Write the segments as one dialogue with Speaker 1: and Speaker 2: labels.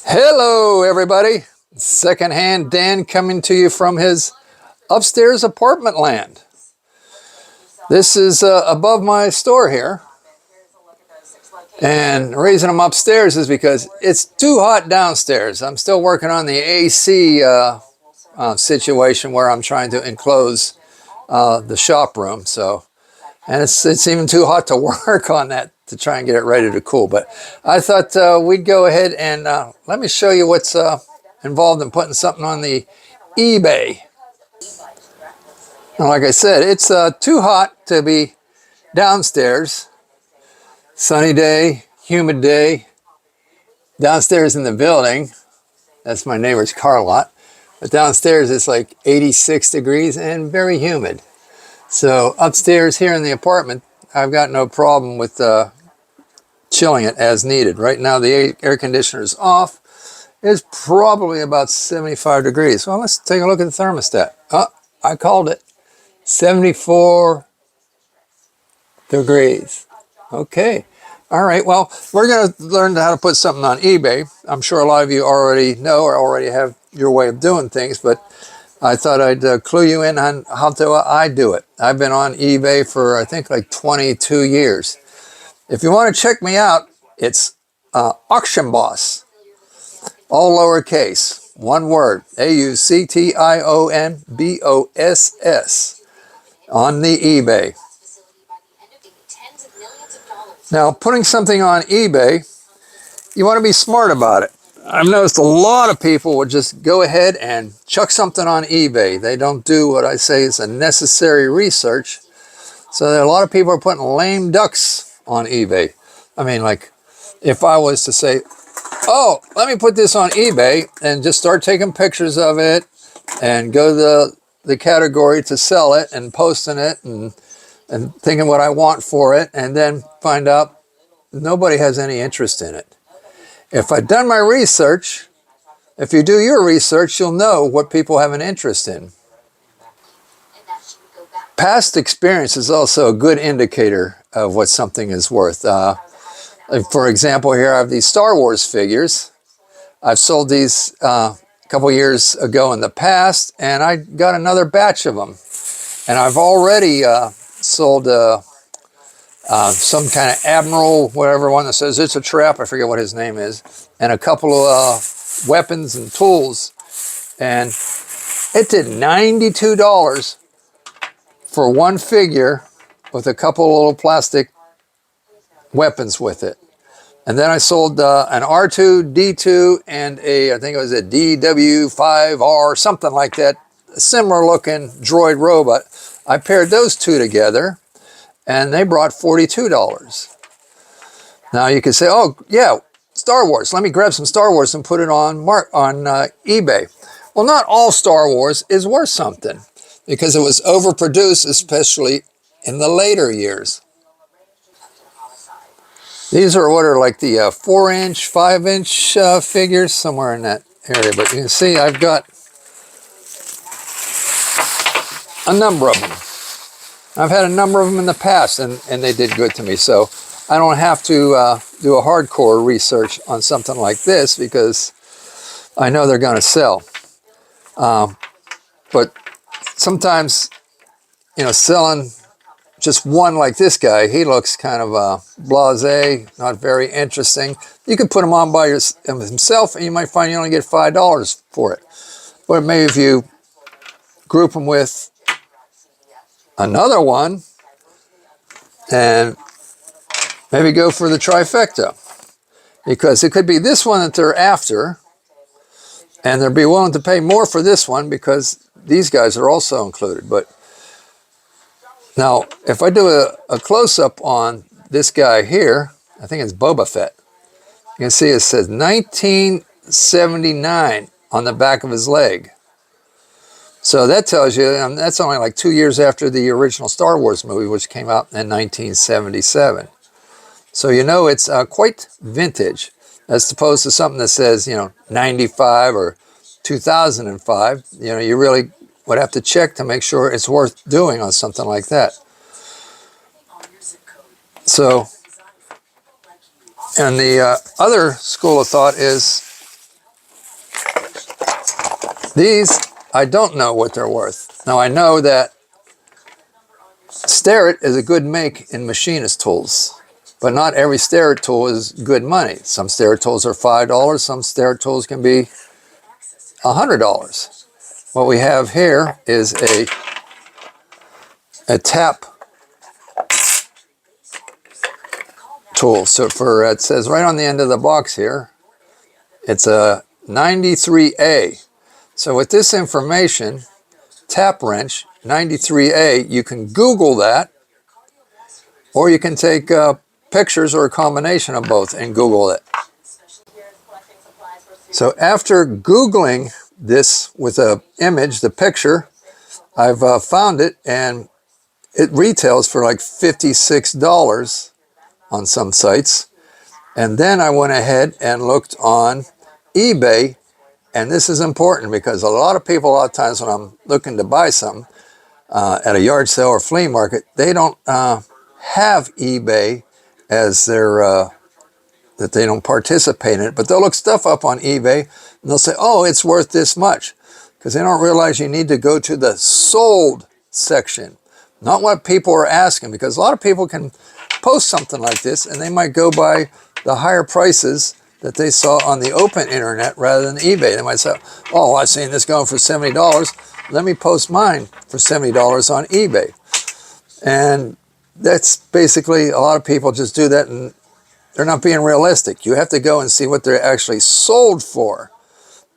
Speaker 1: Hello, everybody. Secondhand Dan coming to you from his upstairs apartment land. This is above my store here. And the reason I'm upstairs is because it's too hot downstairs. I'm still working on the AC situation where I'm trying to enclose the shop room. And it's even too hot to work on that to try and get it ready to cool. But I thought we'd go ahead and let me show you what's involved in putting something on the eBay. And like I said, it's too hot to be downstairs. Sunny day, humid day. Downstairs in the building, that's my neighbor's car lot. But downstairs it's like 86 degrees and very humid. So upstairs here in the apartment, I've got no problem with chilling it as needed. Right now the air conditioner is off. It's probably about 75 degrees. Well, let's take a look at the thermostat. Oh, I called it. 74 degrees. Okay. All right. Well, we're going to learn how to put something on eBay. I'm sure a lot of you already know or already have your way of doing things, but I thought I'd clue you in on how I do it. I've been on eBay for, I think, like 22 years. If you want to check me out, it's Auction Boss. All lowercase, one word, AUCTIONBOSS on the eBay. Now, putting something on eBay, you want to be smart about it. I've noticed a lot of people would just go ahead and chuck something on eBay. They don't do what I say is a necessary research. So a lot of people are putting lame ducks on eBay. I mean, like, if I was to say, oh, let me put this on eBay and just start taking pictures of it and go to the category to sell it and posting it and thinking what I want for it, and then find out nobody has any interest in it. If I've done my research, if you do your research, you'll know what people have an interest in. Past experience is also a good indicator of what something is worth. For example, here I have these Star Wars figures. I've sold these a couple years ago in the past, and I got another batch of them. And I've already sold some kind of Admiral, whatever one that says it's a trap, I forget what his name is, and a couple of weapons and tools. And it did $92 for one figure with a couple of little plastic weapons with it. And then I sold an R2-D2 and I think it was a DW5R, something like that, a similar looking droid robot. I paired those two together and they brought $42. Now you could say, oh yeah, Star Wars, let me grab some Star Wars and put it on eBay. Well, not all Star Wars is worth something because it was overproduced, especially in the later years. These are what are like the 4-inch, 5-inch figures, somewhere in that area. But you can see I've got a number of them. I've had a number of them in the past, and they did good to me. So I don't have to do a hardcore research on something like this because I know they're going to sell. But sometimes, you know, selling just one like this guy, he looks kind of blasé, not very interesting. You could put him on by himself and you might find you only get $5 for it. But maybe if you group him with another one and maybe go for the trifecta, because it could be this one that they're after and they'll be willing to pay more for this one because these guys are also included. But now, if I do a close-up on this guy here, I think it's Boba Fett. You can see it says 1979 on the back of his leg. So that tells you, that's only like 2 years after the original Star Wars movie, which came out in 1977. So you know it's quite vintage, as opposed to something that says, you know, 95 or 2005. You know, you really would have to check to make sure it's worth doing on something like that. So And the other school of thought is these, I don't know what they're worth. Now I know that Starrett is a good make in machinist tools, but not every Starrett tool is good money. Some Starrett tools are $5, some Starrett tools can be $100. What we have here is a tap tool. So for, it says right on the end of the box here, it's a 93A. So with this information, tap wrench, 93A, you can Google that, or you can take pictures or a combination of both and Google it. So after Googling this with an image, the picture, I've found it, and it retails for like $56 on some sites. And then I went ahead and looked on eBay, and this is important because a lot of people, a lot of times when I'm looking to buy something at a yard sale or flea market, they don't have eBay as their, that they don't participate in it, but they'll look stuff up on eBay and they'll say, oh, it's worth this much, because they don't realize you need to go to the sold section, not what people are asking, because a lot of people can post something like this and they might go by the higher prices that they saw on the open internet rather than eBay. They might say, oh, I've seen this going for $70. Let me post mine for $70 on eBay. And that's basically, a lot of people just do that and they're not being realistic. You have to go and see what they're actually sold for.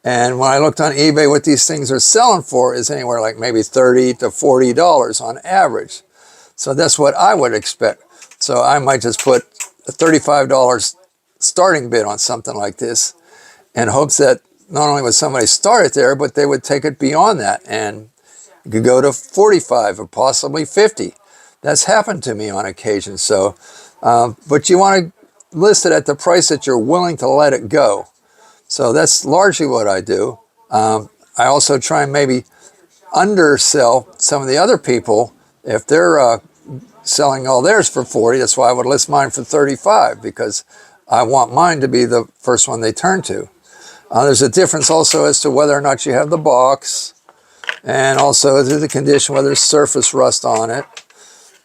Speaker 1: And when I looked on eBay, what these things are selling for is anywhere like maybe $30 to $40 on average. So that's what I would expect. So I might just put a $35 starting bid on something like this in hopes that not only would somebody start it there, but they would take it beyond that. And you could go to 45 or possibly 50. That's happened to me on occasion. So, but you want to list it at the price that you're willing to let it go. So that's largely what I do. I also try and maybe undersell some of the other people. If they're selling all theirs for 40, that's why I would list mine for 35, because I want mine to be the first one they turn to. There's a difference also as to whether or not you have the box, and also the condition, whether there's surface rust on it.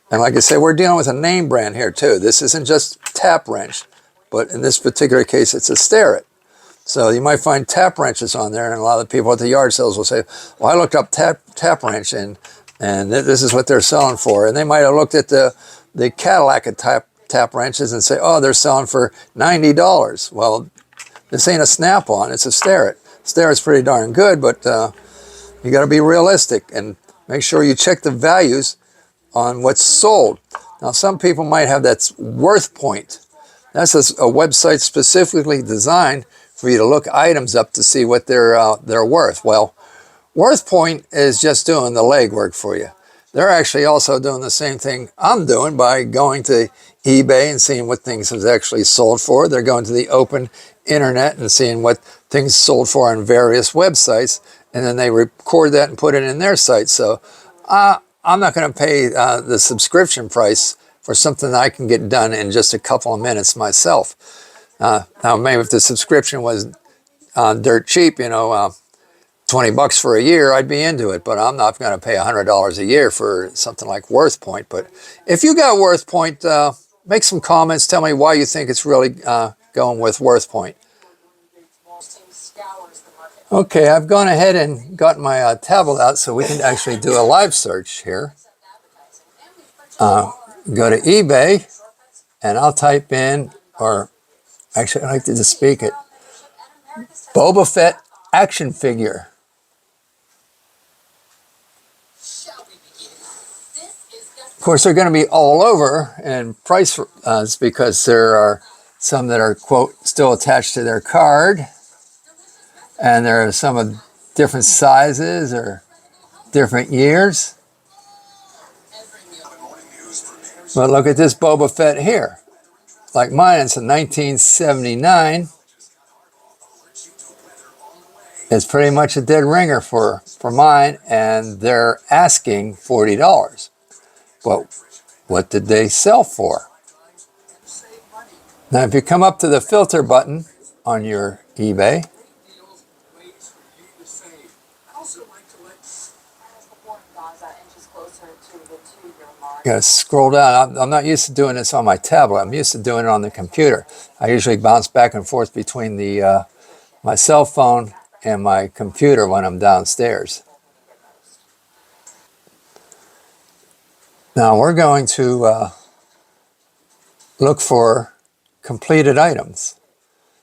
Speaker 1: And like I say, we're dealing with a name brand here too. This isn't just tap wrench, but in this particular case, it's a Starrett. So you might find tap wrenches on there, and a lot of the people at the yard sales will say, well, I looked up tap wrench, and this is what they're selling for. And they might have looked at the Cadillac of tap wrenches and say, oh, they're selling for $90. Well, this ain't a Snap-on, it's a Starrett. Starrett's pretty darn good, but you got to be realistic and make sure you check the values on what's sold. Now, some people might have that worth point. That's a website specifically designed for you to look items up to see what they're worth. Well, Worth Point is just doing the legwork for you. They're actually also doing the same thing I'm doing by going to eBay and seeing what things is actually sold for. They're going to the open internet and seeing what things sold for on various websites, and then they record that and put it in their site. So I'm not going to pay the subscription price for something that I can get done in just a couple of minutes myself. Now, maybe if the subscription was dirt cheap, you know, $20 for a year, I'd be into it, but I'm not going to pay $100 a year for something like Worth Point. But if you got Worth Point, make some comments. Tell me why you think it's really going with Worth Point. Okay, I've gone ahead and got my tablet out so we can actually do a live search here. Go to eBay, and I'll type in, or actually I like to just speak it, Boba Fett action figure. Of course, they're going to be all over in price because there are some that are, quote, still attached to their card. And there are some of different sizes or different years. But look at this Boba Fett here. Like mine, it's a 1979. It's pretty much a dead ringer for mine, and they're asking $40. But what did they sell for? Now, if you come up to the filter button on your eBay, you gotta scroll down. I'm not used to doing this on my tablet. I'm used to doing it on the computer. I usually bounce back and forth between the my cell phone and my computer when I'm downstairs. Now we're going to look for completed items.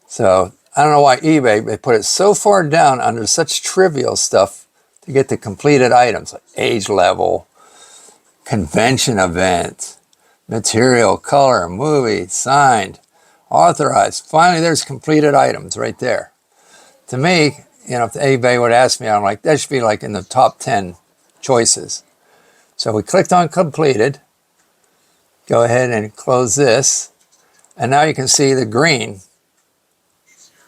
Speaker 1: So I don't know why eBay, they put it so far down under such trivial stuff to get the completed items, like age level, convention event, material, color, movie, signed, authorized. Finally, there's completed items right there. To me, you know, if eBay would ask me, I'm like, that should be like in the top 10 choices. So we clicked on completed. Go ahead and close this. And now you can see the green,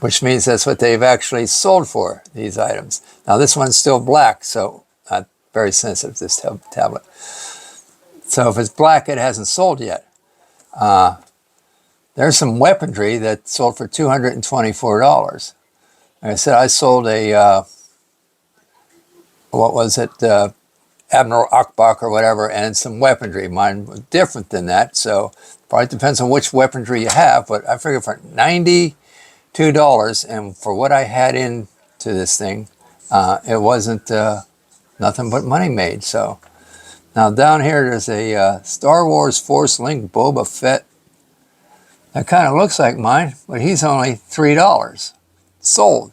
Speaker 1: which means that's what they've actually sold for, these items. Now this one's still black, so not very sensitive, this tablet. So if it's black, it hasn't sold yet. There's some weaponry that sold for $224. Like I said, I sold a, what was it, Admiral Akbach or whatever, and some weaponry. Mine was different than that, so probably depends on which weaponry you have, but I figured for $92, and for what I had into this thing, it wasn't nothing but money made. So now down here, there's a Star Wars Force Link Boba Fett. That kind of looks like mine, but he's only $3 sold,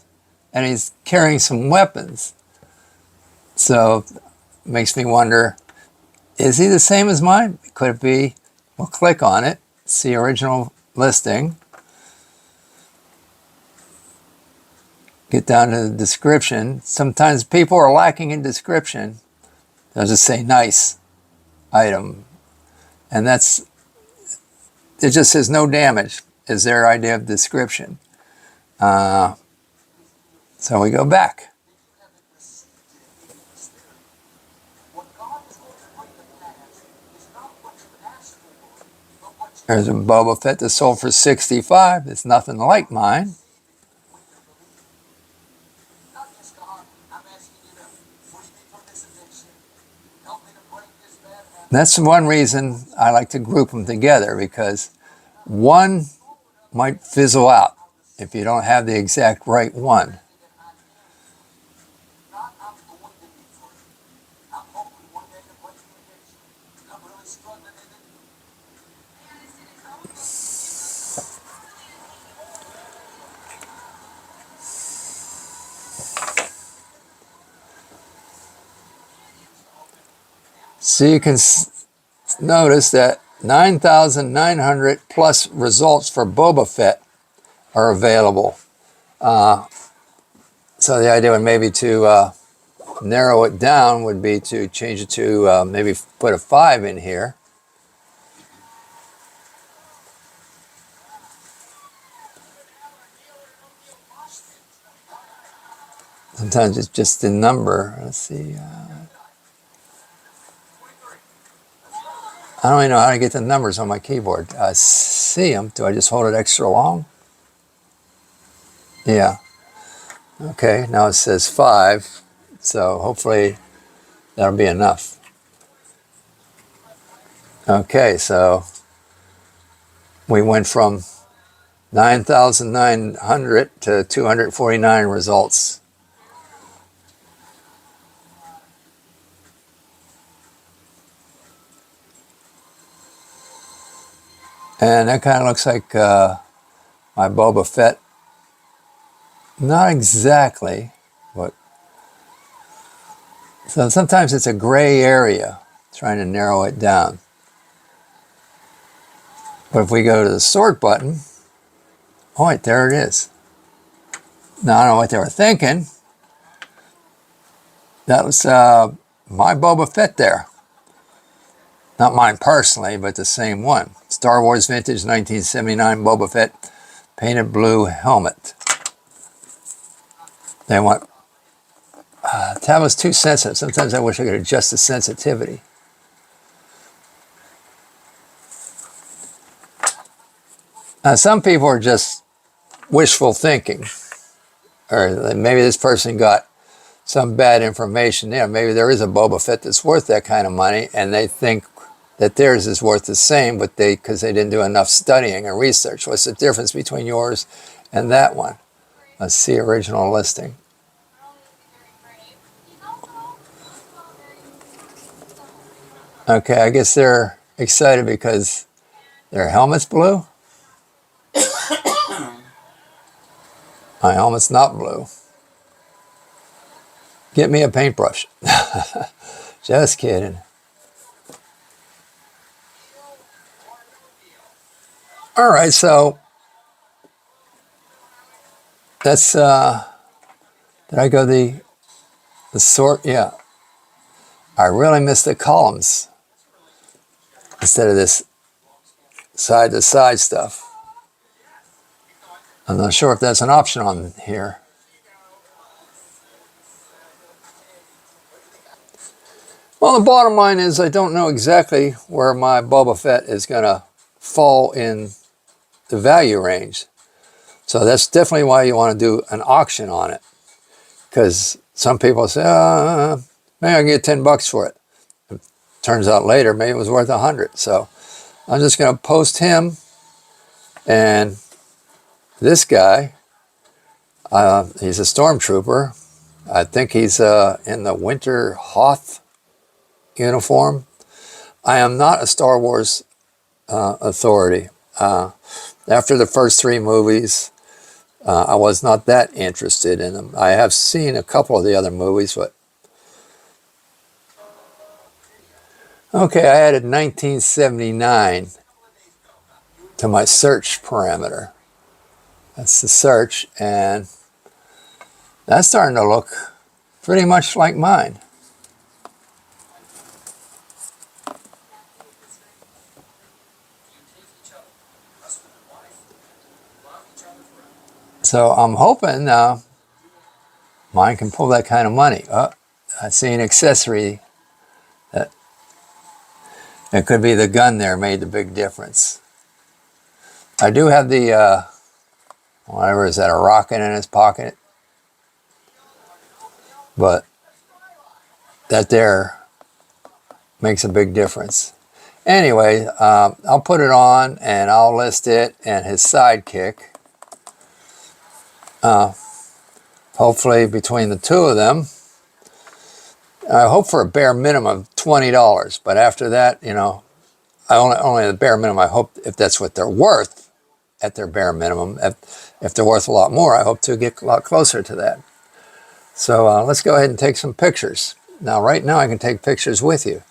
Speaker 1: and he's carrying some weapons. So it makes me wonder, is he the same as mine? Could it be? We'll click on it, see original listing. Get down to the description. Sometimes people are lacking in description. They'll just say nice item. And that's, it just says no damage is their idea of description. So we go back. There's a Boba Fett that sold for $65. It's nothing like mine. That's one reason I like to group them together, because one might fizzle out if you don't have the exact right one. So you can notice that 9,900 plus results for Boba Fett are available. So the idea would maybe to narrow it down would be to change it to maybe put a 5 in here. Sometimes it's just the number. Let's see. I don't even know how to get the numbers on my keyboard. I see them. Do I just hold it extra long? Yeah. Okay, now it says 5. So hopefully that'll be enough. Okay, so we went from 9,900 to 249 results. And that kind of looks like my Boba Fett. Not exactly, but so sometimes it's a gray area, trying to narrow it down. But if we go to the sort button, oh wait, there it is. Now I don't know what they were thinking. That was my Boba Fett there. Not mine personally, but the same one. Star Wars Vintage 1979 Boba Fett painted blue helmet. They want, tablet's too sensitive. Sometimes I wish I could adjust the sensitivity. Now, some people are just wishful thinking, or maybe this person got some bad information there. Maybe there is a Boba Fett that's worth that kind of money, and they think that theirs is worth the same, but because they didn't do enough studying and research. What's the difference between yours and that one? Let's see original listing. Okay, I guess they're excited because their helmet's blue. My helmet's not blue. Get me a paintbrush. Just kidding. All right, so that's, did I go the sort? Yeah. I really missed the columns instead of this side-to-side stuff. I'm not sure if that's an option on here. Well, the bottom line is I don't know exactly where my Boba Fett is going to fall in the value range. So that's definitely why you want to do an auction on it. Because some people say, maybe I can get $10 for it. It turns out later, maybe it was worth 100. So I'm just going to post him and this guy. He's a stormtrooper. I think he's in the Winter Hoth uniform. I am not a Star Wars authority. After the first 3 movies, I was not that interested in them. I have seen a couple of the other movies, but okay, I added 1979 to my search parameter. That's the search, and that's starting to look pretty much like mine. So I'm hoping mine can pull that kind of money. I see an accessory. It could be the gun there made the big difference. I do have the, whatever, is that a rocket in his pocket? But that there makes a big difference. Anyway, I'll put it on and I'll list it and his sidekick. Hopefully between the two of them, I hope for a bare minimum of $20. But after that, you know, I only the bare minimum. I hope if that's what they're worth at their bare minimum. If they're worth a lot more, I hope to get a lot closer to that. So let's go ahead and take some pictures. Now, right now, I can take pictures with you.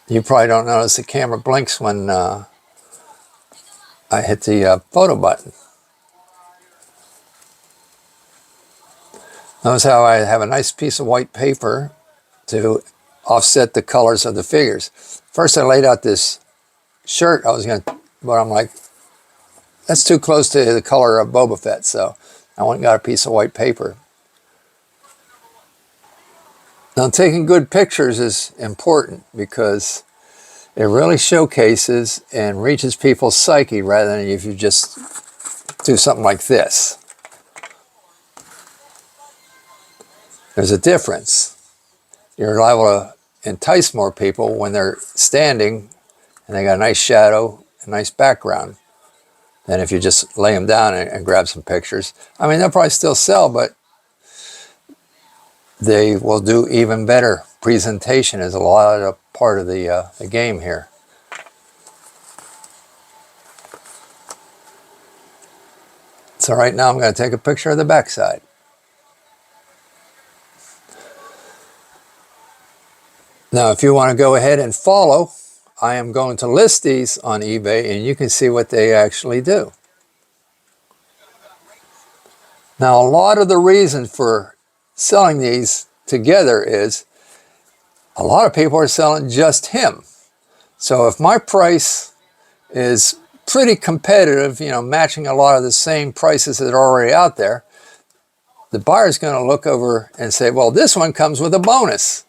Speaker 1: You probably don't notice the camera blinks when I hit the photo button. Notice how I have a nice piece of white paper to offset the colors of the figures. First, I laid out this shirt but I'm like, that's too close to the color of Boba Fett, so I went and got a piece of white paper. Now, taking good pictures is important because it really showcases and reaches people's psyche rather than if you just do something like this. There's a difference. You're liable to entice more people when they're standing and they got a nice shadow, a nice background, than if you just lay them down and grab some pictures. I mean, they'll probably still sell, but they will do even better. Presentation is a lot of part of the game here. So right now I'm going to take a picture of the backside. Now, if you want to go ahead and follow, I am going to list these on eBay and you can see what they actually do. Now, a lot of the reason for selling these together is a lot of people are selling just him. So if my price is pretty competitive, you know, matching a lot of the same prices that are already out there, the buyer's going to look over and say, well, this one comes with a bonus.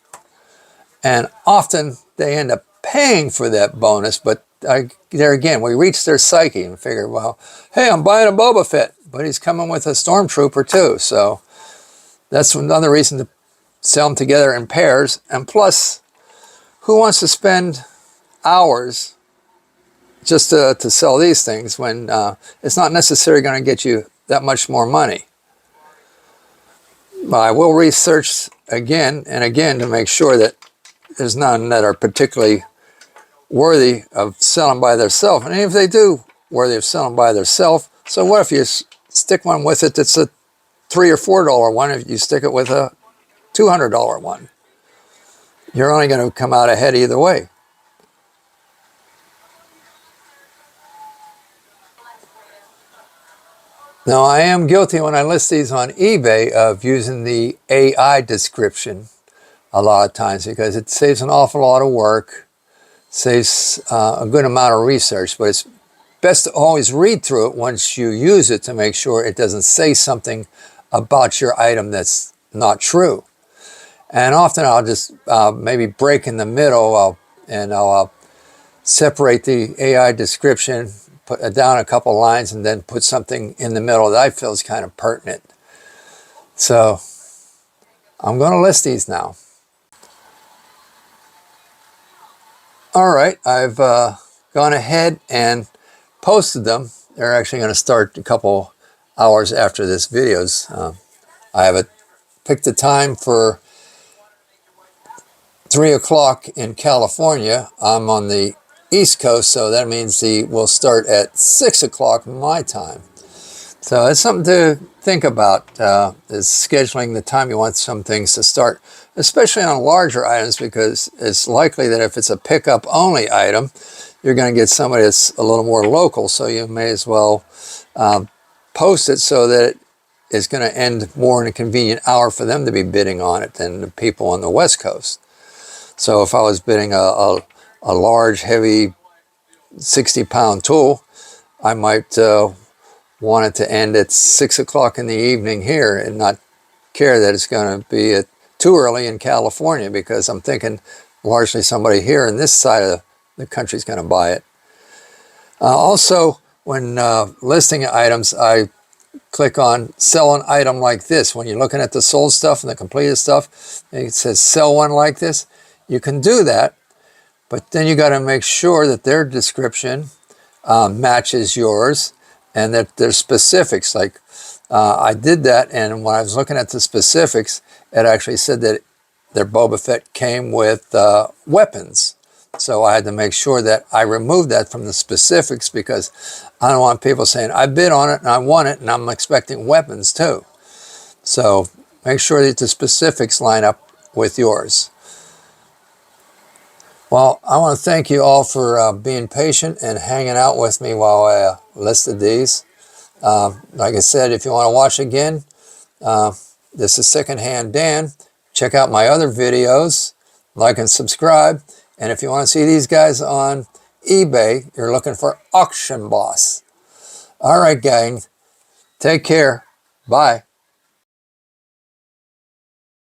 Speaker 1: And often they end up paying for that bonus, but there again, we reach their psyche and figure, well, hey, I'm buying a Boba Fett, but he's coming with a stormtrooper too. So that's another reason to sell them together in pairs. And plus, who wants to spend hours just to sell these things when it's not necessarily going to get you that much more money? But I will research again and again to make sure that there's none that are particularly worthy of selling by themselves. And if they do worthy of selling by themselves, so what if you stick one with it that's a $3 or $4 one, if you stick it with a $200 one? You're only going to come out ahead either way. Now, I am guilty when I list these on eBay of using the AI description a lot of times because it saves an awful lot of work, saves a good amount of research, but it's best to always read through it once you use it to make sure it doesn't say something about your item that's not true. And often I'll just maybe break in the middle and I'll separate the AI description, put down a couple lines, and then put something in the middle that I feel is kind of pertinent. So I'm going to list these now. All right, I've gone ahead and posted them. They're actually going to start a couple hours after this video's. I have picked a time for 3 o'clock in California. I'm on the East Coast, so that means we'll start at 6 o'clock my time. So it's something to think about, is scheduling the time you want some things to start, especially on larger items, because it's likely that if it's a pickup only item, you're going to get somebody that's a little more local, so you may as well post it so that it's going to end more in a convenient hour for them to be bidding on it than the people on the West Coast. So if I was bidding a large, heavy 60-pound tool, I might want it to end at 6 o'clock in the evening here and not care that it's going to be too early in California, because I'm thinking largely somebody here in this side of the country is going to buy it. Also, when listing items, I click on sell an item like this. When you're looking at the sold stuff and the completed stuff, it says sell one like this. You can do that, but then you got to make sure that their description matches yours and that there's specifics. Like I did that, and when I was looking at the specifics, it actually said that their Boba Fett came with weapons. So I had to make sure that I removed that from the specifics, because I don't want people saying, I bid on it and I won it and I'm expecting weapons too. So make sure that the specifics line up with yours. Well, I want to thank you all for being patient and hanging out with me while I listed these. Like I said, if you want to watch again, this is Secondhand Dan. Check out my other videos, like and subscribe. And if you want to see these guys on eBay, you're looking for Auction Boss. All right, gang. Take care. Bye.